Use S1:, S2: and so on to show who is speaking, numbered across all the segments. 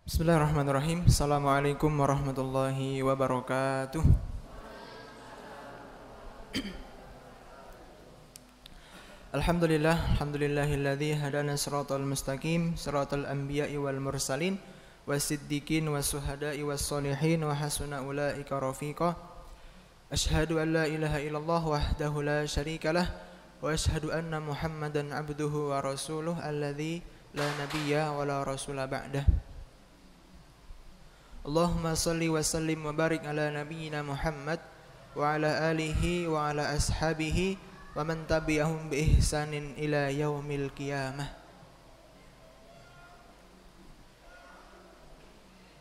S1: Bismillahirrahmanirrahim. Assalamualaikum warahmatullahi wabarakatuh. Alhamdulillahilladzi hadana siratal mustaqim, siratal anbiya'i wal mursalin, wasiddiqin wassuhada'i wassolihin, wa hasuna ulaika rafiqa. Asyhadu an la ilaha illallah wahdahu la syarikalah, wa asyhadu anna Muhammadan abduhu wa rasuluh alladzi la nabiyya wa la rasula ba'dah. Allahumma salli wa sallim wa barik ala nabiyyina Muhammad wa ala alihi wa ala ashabihi wa man tabi'ahum bi ihsanin ila yaumil qiyamah.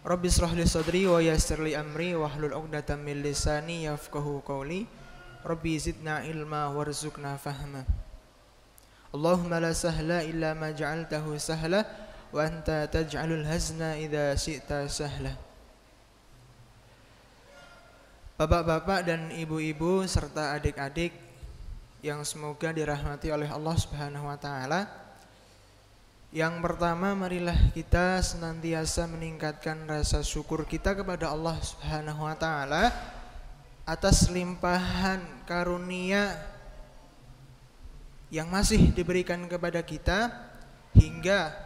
S1: Rabbi shrah li sadri wa yassir li amri wahlul 'uqdatam min lisani yafqahu qawli. Rabbi zidna ilma warzuqna fahma. Allahumma la sahla illa ma ja'altahu sahla wa anta taj'alul hazna idza syi'ta sahla. Bapak-bapak dan ibu-ibu serta adik-adik yang semoga dirahmati oleh Allah Subhanahu wa taala. Yang pertama, marilah kita senantiasa meningkatkan rasa syukur kita kepada Allah Subhanahu wa taala atas limpahan karunia yang masih diberikan kepada kita hingga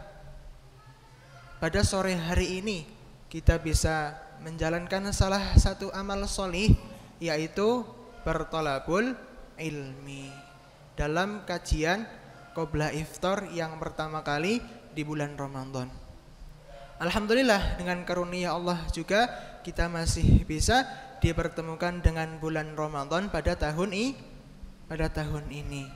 S1: pada sore hari ini kita bisa menjalankan salah satu amal solih, yaitu bertolabul ilmi dalam kajian Qobla Iftar yang pertama kali di bulan Ramadan. Alhamdulillah, dengan karunia Allah juga kita masih bisa dipertemukan dengan bulan Ramadan pada tahun ini.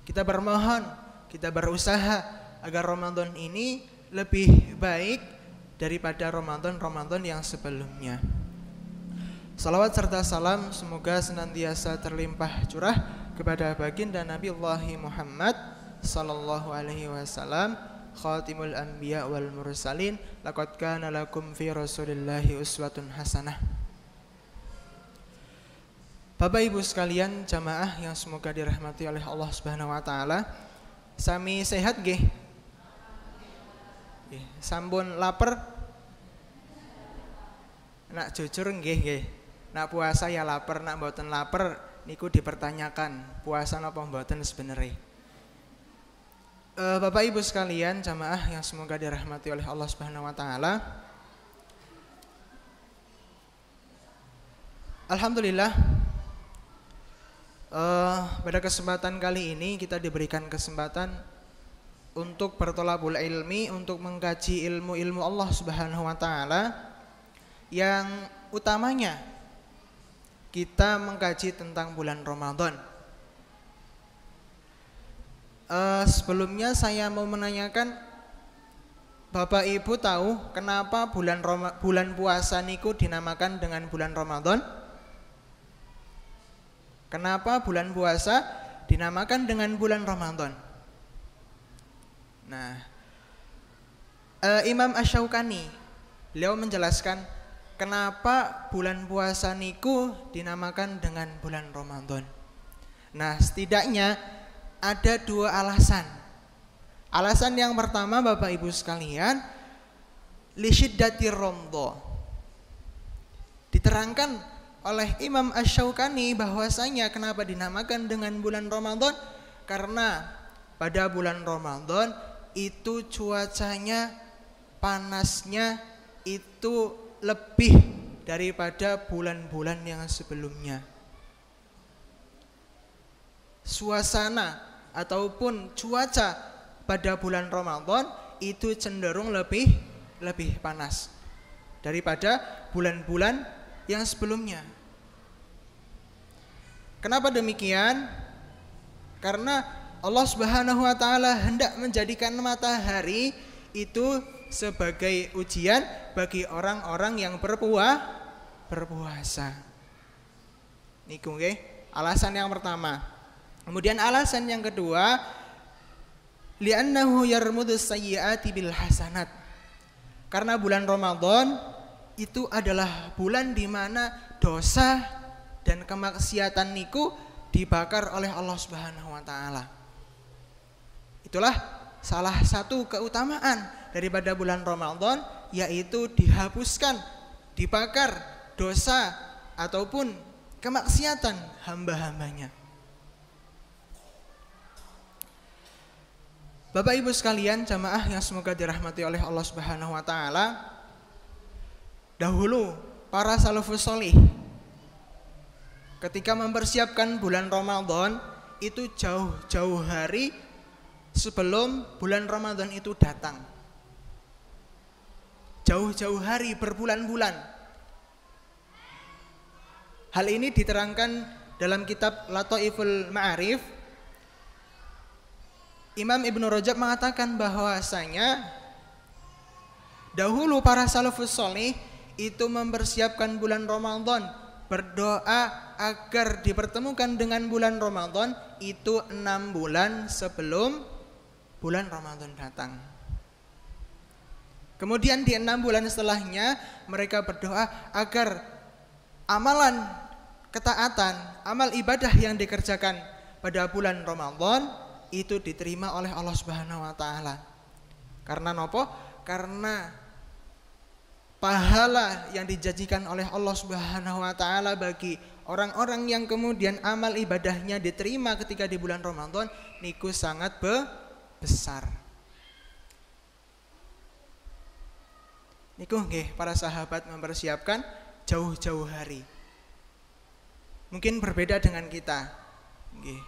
S1: Kita bermohon, kita berusaha agar Ramadan ini lebih baik daripada Ramadan yang sebelumnya. Salawat serta salam semoga senantiasa terlimpah curah kepada baginda Nabi Allah Muhammad sallallahu alaihi wasallam, khatimul anbiya wal mursalin. Laqad kana lakum fi rasulillahi uswatun hasanah. Bapak Ibu sekalian jamaah yang semoga dirahmati oleh Allah Subhanahu wa taala, sami sehat nggih? Sampun lapar? Nak jujur nggih. Nak puasa ya lapar, nak mboten lapar niku dipertanyakan puasa napa mboten sebenarnya. Bapak Ibu sekalian jamaah yang semoga dirahmati oleh Allah Subhanahu wa taala. Alhamdulillah, pada kesempatan kali ini kita diberikan kesempatan untuk bertolabul ilmi, untuk mengkaji ilmu-ilmu Allah Subhanahu wa taala. Yang utamanya kita mengkaji tentang bulan Ramadan. Sebelumnya saya mau menanyakan, Bapak Ibu tahu kenapa bulan puasa niku dinamakan dengan bulan Ramadan? Kenapa bulan puasa dinamakan dengan bulan Ramadan? Nah, Imam Asy-Syaukani beliau menjelaskan kenapa bulan puasa niku dinamakan dengan bulan Ramadan. Nah, setidaknya ada dua alasan. Alasan yang pertama, Bapak Ibu sekalian, li syiddatir ramdha. Diterangkan oleh Imam Asy-Syaukani bahwasanya kenapa dinamakan dengan bulan Ramadan, karena pada bulan Ramadan itu cuacanya, panasnya itu lebih daripada bulan-bulan yang sebelumnya. Suasana ataupun cuaca pada bulan Ramadan itu cenderung lebih panas daripada bulan-bulan yang sebelumnya. Kenapa demikian? Karena Allah Subhanahu wa taala hendak menjadikan matahari itu sebagai ujian bagi orang-orang yang berpuasa. Niku nggih, alasan yang pertama. Kemudian alasan yang kedua, li'annahu yarmudus sayyiati bil hasanat. Karena bulan Ramadan itu adalah bulan di mana dosa dan kemaksiatan niku dibakar oleh Allah Subhanahu wa taala. Itulah salah satu keutamaan daripada bulan Ramadan, yaitu dihapuskan, dibakar dosa ataupun kemaksiatan hamba-hambanya. Bapak Ibu sekalian, jamaah yang semoga dirahmati oleh Allah Subhanahu wa taala, dahulu para salafus sholih ketika mempersiapkan bulan Ramadan itu jauh-jauh hari sebelum bulan Ramadan itu datang. Jauh-jauh hari, berbulan-bulan. Hal ini diterangkan dalam kitab Lataiful Ma'arif. Imam Ibnu Rajab mengatakan bahwasanya dahulu para salafus sholih itu mempersiapkan bulan Ramadan, berdoa agar dipertemukan dengan bulan Ramadan itu 6 bulan sebelum bulan Ramadan datang. Kemudian di 6 bulan setelahnya mereka berdoa agar amalan ketaatan, amal ibadah yang dikerjakan pada bulan Ramadan itu diterima oleh Allah Subhanahu wa taala. Karena nopo? Karena pahala yang dijanjikan oleh Allah Subhanahu wa taala bagi orang-orang yang kemudian amal ibadahnya diterima ketika di bulan Ramadan niku sangat besar. Niku nggih para sahabat mempersiapkan jauh-jauh hari. Mungkin berbeda dengan kita. Nggih.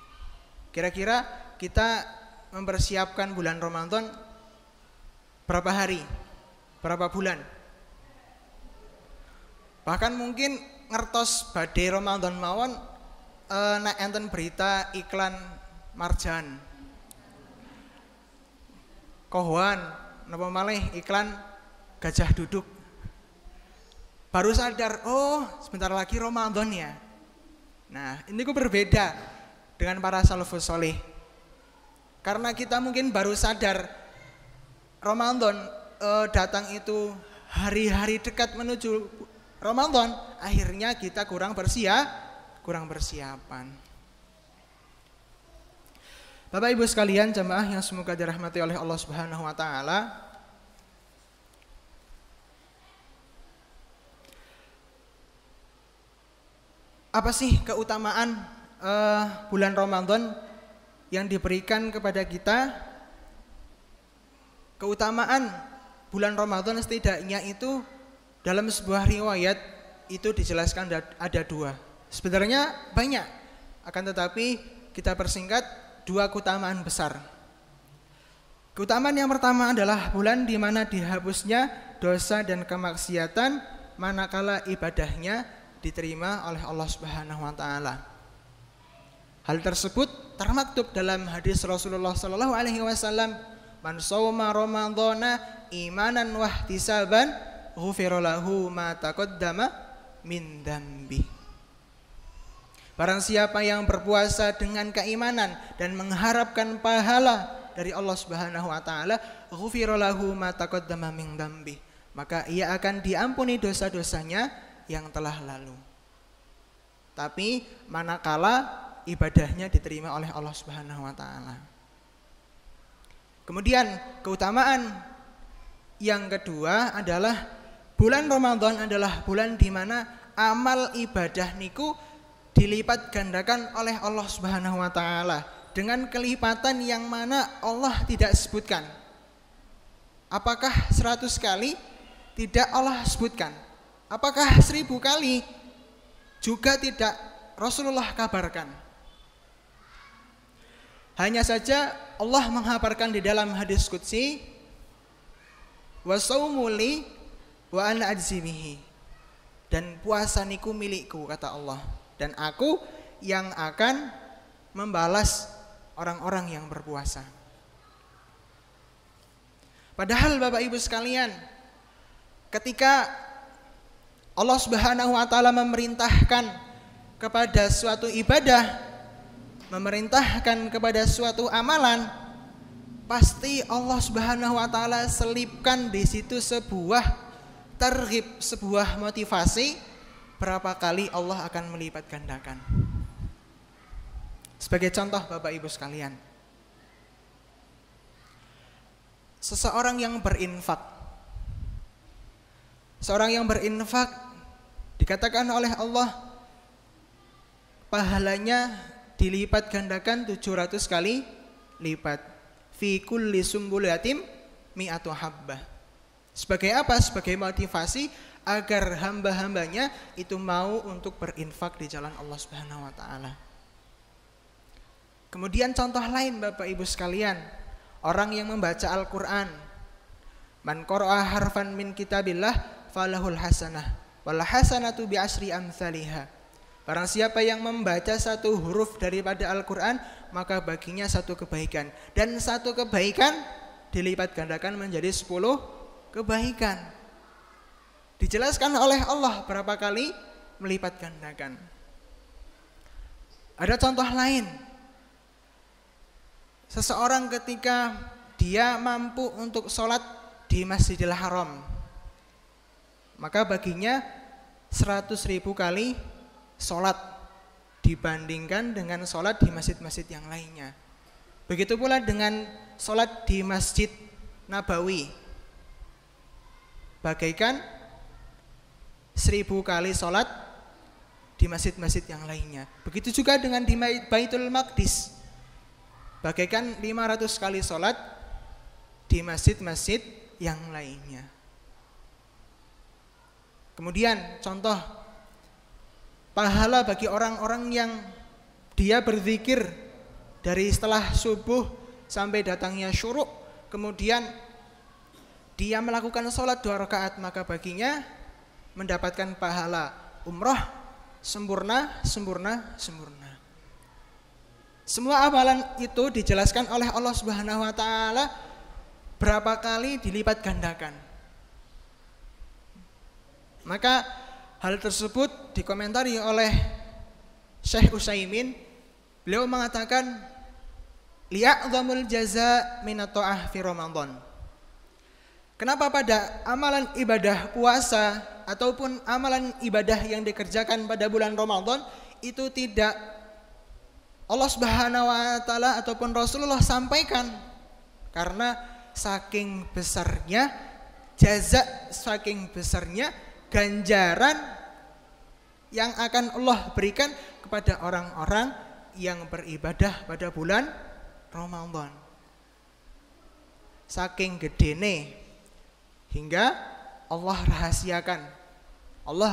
S1: Kira-kira kita mempersiapkan bulan Ramadan berapa hari? Berapa bulan? Bahkan mungkin ngertos badhe Ramadan mawon nek enten berita iklan marjan. Kohoan napa malih iklan gajah duduk. Baru sadar, oh sebentar lagi Ramadan ya. Nah, ini kok berbeda dengan para salafus sholih. Karena kita mungkin baru sadar Ramadan datang itu hari-hari dekat menuju Ramadan, akhirnya kita kurang persiapan. Bapak Ibu sekalian, jamaah yang semoga dirahmati oleh Allah Subhanahu wa taala. Apa sih keutamaan bulan Ramadan yang diberikan kepada kita? Keutamaan bulan Ramadan setidaknya itu dalam sebuah riwayat itu dijelaskan ada 2. Sebenarnya banyak, akan tetapi kita persingkat 2 keutamaan besar. Keutamaan yang pertama adalah bulan di mana dihapusnya dosa dan kemaksiatan manakala ibadahnya diterima oleh Allah Subhanahu wa taala. Hal tersebut termaktub dalam hadis Rasulullah sallallahu alaihi wasallam, "Man shauma ramadhana imanan wa ihtisaban, ghufira lahu ma taqaddama min dzambi." Barang siapa yang berpuasa dengan keimanan dan mengharapkan pahala dari Allah Subhanahu wa taala, ghufira lahu ma taqaddama min dzambi, maka ia akan diampuni dosa-dosanya yang telah lalu. Tapi manakala ibadahnya diterima oleh Allah Subhanahu wa taala. Kemudian keutamaan yang kedua adalah bulan Ramadan adalah bulan di mana amal ibadah niku dilipat gandakan oleh Allah Subhanahu wa taala dengan kelipatan yang mana Allah tidak sebutkan. Apakah 100 kali? Tidak Allah sebutkan. Apakah 1000 kali? Juga tidak Rasulullah kabarkan. Hanya saja Allah menghabarkan di dalam hadis qudsi, wa saumuli wa ana ajzimihi, dan puasa niku milikku kata Allah, dan aku yang akan membalas orang-orang yang berpuasa. Padahal Bapak Ibu sekalian, ketika Allah Subhanahu wa taala memerintahkan kepada suatu ibadah, memerintahkan kepada suatu amalan, pasti Allah Subhanahu wa taala selipkan di situ sebuah targhib, sebuah motivasi berapa kali Allah akan melipat gandakan. Sebagai contoh Bapak Ibu sekalian, seseorang yang berinfak Seorang yang berinfak dikatakan oleh Allah pahalanya dilipat gandakan 700 kali lipat. Fi kulli sumbulatin mi'atu habbah. Sebagai apa? Sebagai motivasi agar hamba-hambanya itu mau untuk berinfak di jalan Allah Subhanahu wa taala. Kemudian contoh lain Bapak Ibu sekalian, orang yang membaca Al-Qur'an. Man qara'a harfan min kitabillah falahul hasanah wal hasanatu bi asyri amsalihha. Barang siapa yang membaca satu huruf daripada Al-Qur'an, maka baginya satu kebaikan, dan satu kebaikan dilipat gandakan menjadi 10 kebaikan. Dijelaskan oleh Allah berapa kali melipat gandakan. Ada contoh lain. Seseorang ketika dia mampu untuk sholat di Masjidil Haram, maka baginya 100.000 kali sholat dibandingkan dengan sholat di masjid-masjid yang lainnya. Begitu pula dengan sholat di Masjid Nabawi, bagaikan 1000 kali sholat di masjid-masjid yang lainnya. Begitu juga dengan di Baitul Maqdis, bagaikan 500 kali sholat di masjid-masjid yang lainnya. Kemudian contoh pahala bagi orang-orang yang dia berzikir dari setelah subuh sampai datangnya syuruk, kemudian dia melakukan sholat 2 rakaat, maka baginya mendapatkan pahala umroh sempurna. Semua amalan itu dijelaskan oleh Allah Subhanahu wa taala berapa kali dilipat gandakan. Maka hal tersebut dikomentari oleh Syekh Utsaimin. Beliau mengatakan li'a'zamul jaza minat ta'ah fi Ramadan. Kenapa pada amalan ibadah puasa ataupun amalan ibadah yang dikerjakan pada bulan Ramadan itu tidak Allah Subhanahu wa taala ataupun Rasulullah sampaikan? Karena saking besarnya jaza, saking besarnya ganjaran yang akan Allah berikan kepada orang-orang yang beribadah pada bulan Ramadan. Saking gedene hingga Allah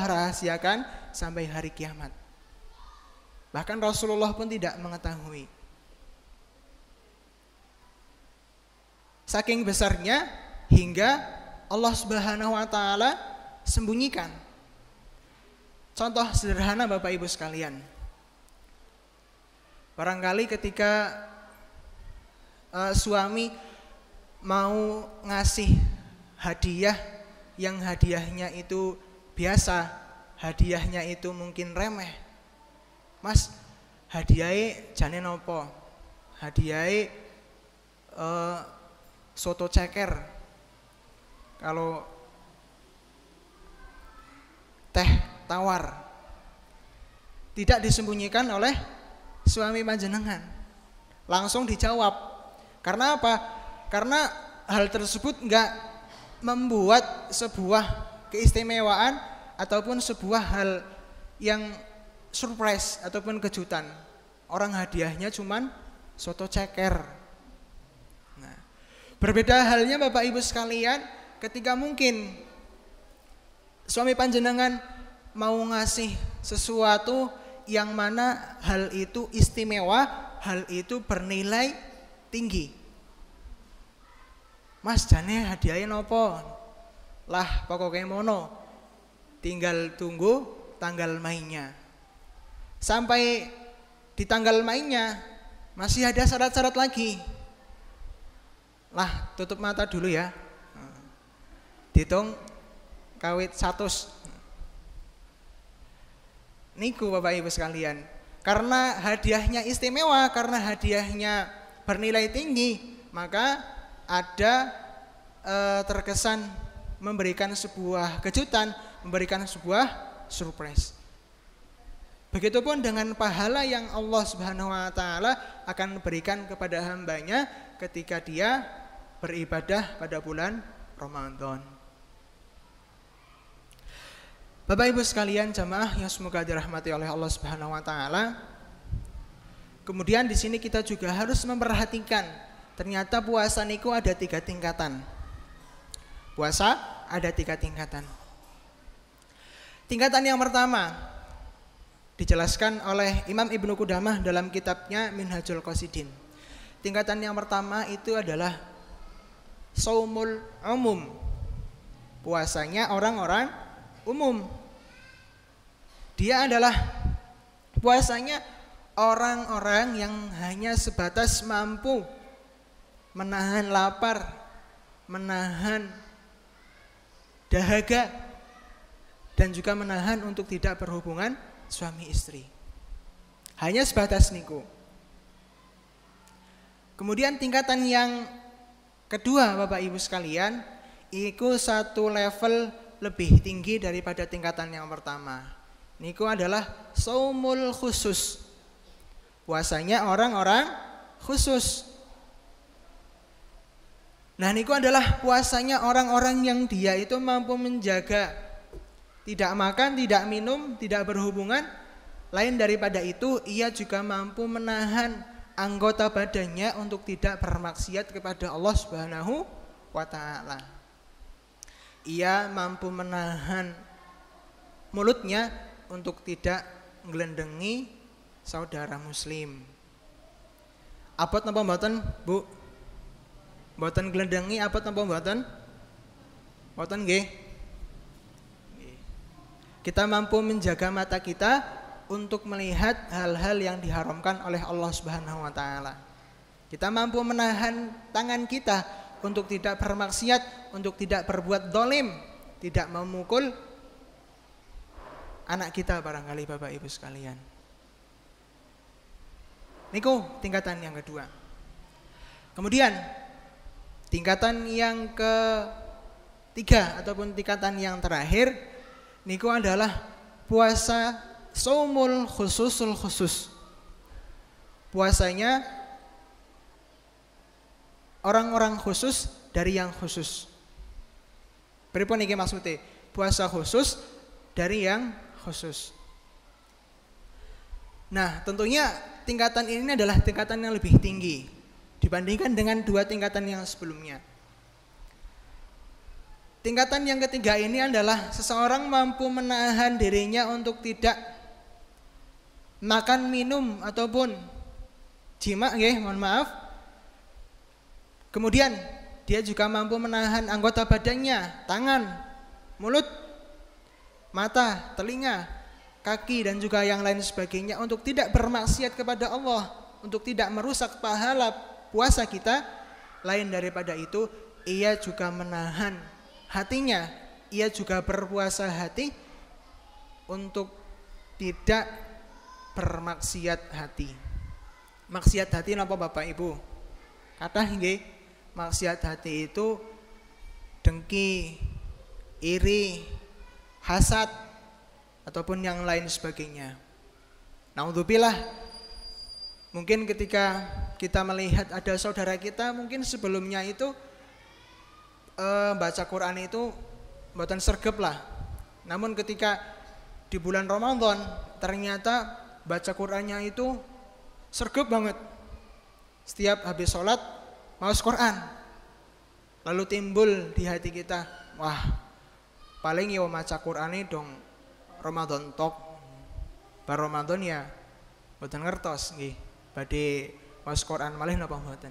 S1: rahasiakan sampai hari kiamat. Bahkan Rasulullah pun tidak mengetahui. Saking besarnya hingga Allah Subhanahu wa taala sembunyikan. Contoh sederhana Bapak Ibu sekalian. Barangkali ketika suami mau ngasih hadiah yang hadiahnya itu biasa, hadiahnya itu mungkin remeh. Mas, hadiahnya jane nopo? Hadiahnya soto ceker. Kalau teh tawar. Tidak disembunyikan oleh suami panjenengan. Langsung dijawab. Karena apa? Karena hal tersebut enggak membuat sebuah keistimewaan ataupun sebuah hal yang surprise ataupun kejutan. Orang hadiahnya cuman soto ceker. Nah, berbeda halnya Bapak Ibu sekalian ketika mungkin suami panjenengan mau ngasih sesuatu yang mana hal itu istimewa, hal itu bernilai tinggi. Mas, jane hadiahnya nopo? Lah pokoknya mono. Tinggal tunggu tanggal mainnya. Sampai di tanggal mainnya masih ada syarat-syarat lagi. Lah tutup mata dulu ya. Dihitung kawit 100. Niku Bapak Ibu sekalian. Karena hadiahnya istimewa, karena hadiahnya bernilai tinggi, maka ada terkesan memberikan sebuah kejutan, memberikan sebuah surprise. Begitupun dengan pahala yang Allah Subhanahu wa taala akan berikan kepada hambanya ketika dia beribadah pada bulan Ramadan. Bapak Ibu sekalian jamaah yang semoga dirahmati oleh Allah Subhanahu wa taala. Kemudian di sini kita juga harus memperhatikan ternyata puasa niku ada 3 tingkatan. Puasa ada 3 tingkatan. Tingkatan yang pertama dijelaskan oleh Imam Ibnu Qudamah dalam kitabnya Minhajul Qasidin. Tingkatan yang pertama itu adalah shaumul umum. Puasanya orang-orang umum. Dia adalah puasanya orang-orang yang hanya sebatas mampu menahan lapar, menahan dahaga, dan juga menahan untuk tidak berhubungan suami istri. Hanya sebatas niku. Kemudian tingkatan yang kedua Bapak Ibu sekalian, itu satu level lebih tinggi daripada tingkatan yang pertama. Niku adalah shaumul khusus. Puasanya orang-orang khusus. Nah, niku adalah puasanya orang-orang yang dia itu mampu menjaga tidak makan, tidak minum, tidak berhubungan. Lain daripada itu, ia juga mampu menahan anggota badannya untuk tidak bermaksiat kepada Allah Subhanahu wa taala. Ia mampu menahan mulutnya untuk tidak nggelendengi saudara muslim. Apot napa mboten, Bu? Mboten nggelendengi apot napa mboten? Mboten nggih. Kita mampu menjaga mata kita untuk melihat hal-hal yang diharamkan oleh Allah Subhanahu wa taala. Kita mampu menahan tangan kita untuk tidak bermaksiat, untuk tidak berbuat dolim, tidak memukul anak kita barangkali Bapak Ibu sekalian. Niku tingkatan yang kedua. Kemudian tingkatan yang ketiga ataupun tingkatan yang terakhir niku adalah puasa shaumul khususul khusus. Puasanya orang-orang khusus dari yang khusus. Pripun niki maksudnya? Puasa khusus dari yang khusus. Nah, tentunya tingkatan ini adalah tingkatan yang lebih tinggi dibandingkan dengan 2 tingkatan yang sebelumnya. Tingkatan yang ketiga ini adalah seseorang mampu menahan dirinya untuk tidak makan, minum ataupun jima, mohon maaf. Kemudian dia juga mampu menahan anggota badannya, tangan, mulut, mata, telinga, kaki dan juga yang lain sebagainya untuk tidak bermaksiat kepada Allah, untuk tidak merusak pahala puasa kita. Lain daripada itu, ia juga menahan hatinya, ia juga berpuasa hati untuk tidak bermaksiat hati. Maksiat hati napa Bapak Ibu? Kathah nggih, maksiat hati itu dengki, iri, hasad ataupun yang lain sebagainya. Naudzubillah. Mungkin ketika kita melihat ada saudara kita mungkin sebelumnya itu baca Quran itu mboten sregep lah. Namun ketika di bulan Ramadan ternyata baca Qurannya itu sregep banget. Setiap habis sholat maos Quran. Lalu timbul di hati kita, wah paling yo maca Qur'ane dong Ramadan tok. Bar Ramadan ya mboten ngertos nggih. Badhe maos Quran malih napa mboten.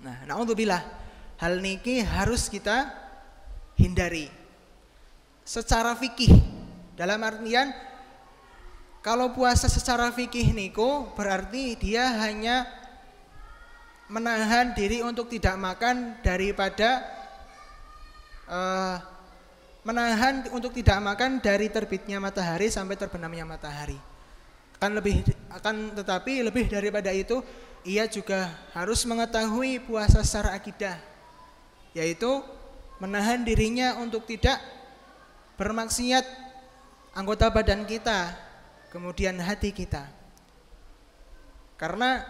S1: Nah, naudzubillah. Hal niki harus kita hindari secara fikih. Dalam artian kalau puasa secara fikih niku berarti dia hanya menahan diri untuk tidak makan daripada menahan untuk tidak makan dari terbitnya matahari sampai terbenamnya matahari. Tetapi lebih daripada itu ia juga harus mengetahui puasa secara akidah, yaitu menahan dirinya untuk tidak bermaksiat anggota badan kita, kemudian hati kita. Karena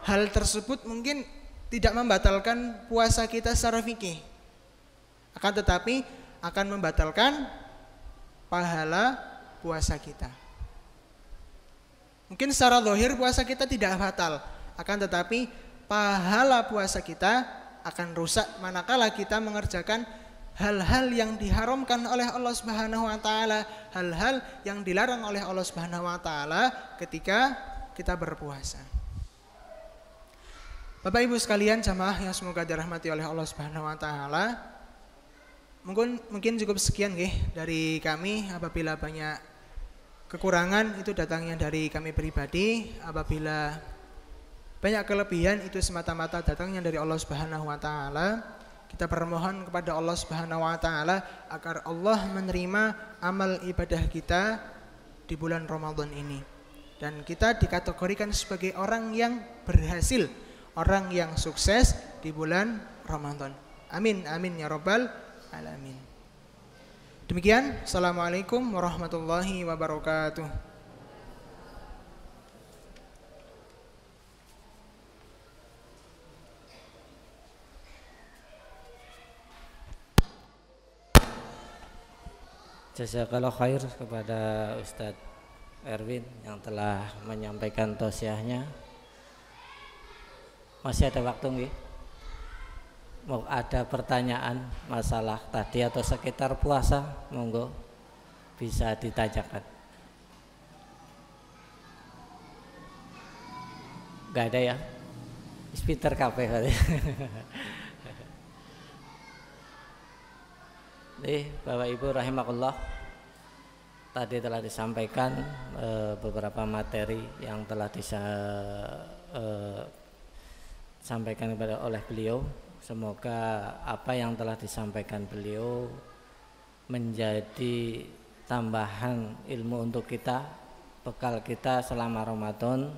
S1: hal tersebut mungkin tidak membatalkan puasa kita secara fikih, akan tetapi akan membatalkan pahala puasa kita. Mungkin secara zahir puasa kita tidak batal, akan tetapi pahala puasa kita akan rusak manakala kita mengerjakan hal-hal yang diharamkan oleh Allah Subhanahu wa taala, hal-hal yang dilarang oleh Allah Subhanahu wa taala ketika kita berpuasa. Bapak Ibu sekalian jamaah yang semoga dirahmati oleh Allah Subhanahu wa taala, mungkin cukup sekian nggih dari kami. Apabila banyak kekurangan itu datangnya dari kami pribadi, apabila banyak kelebihan itu semata-mata datangnya dari Allah Subhanahu wa taala. Kita bermohon kepada Allah Subhanahu wa taala agar Allah menerima amal ibadah kita di bulan Ramadan ini, dan kita dikategorikan sebagai orang yang berhasil, orang yang sukses di bulan Ramadan. Amin amin ya rabbal alamin. Demikian, assalamualaikum warahmatullahi wabarakatuh.
S2: Jazakallahu khair kepada Ustadz Erwin yang telah menyampaikan tausiahnya. Masih ada waktu nggih? Mau ada pertanyaan masalah tadi atau sekitar puasa, monggo bisa ditanyakan. Gak ada ya? Speaker kafe. Bapak Ibu rahimakumullah, tadi telah disampaikan beberapa materi yang telah disampaikan oleh beliau. Semoga apa yang telah disampaikan beliau menjadi tambahan ilmu untuk kita, bekal kita selama Ramadan.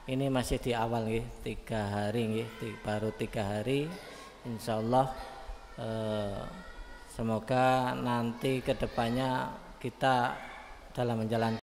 S2: Ini masih di awal nggih, 3 hari nggih, baru 3 hari. Insyaallah semoga nanti kedepannya kita dalam menjalankan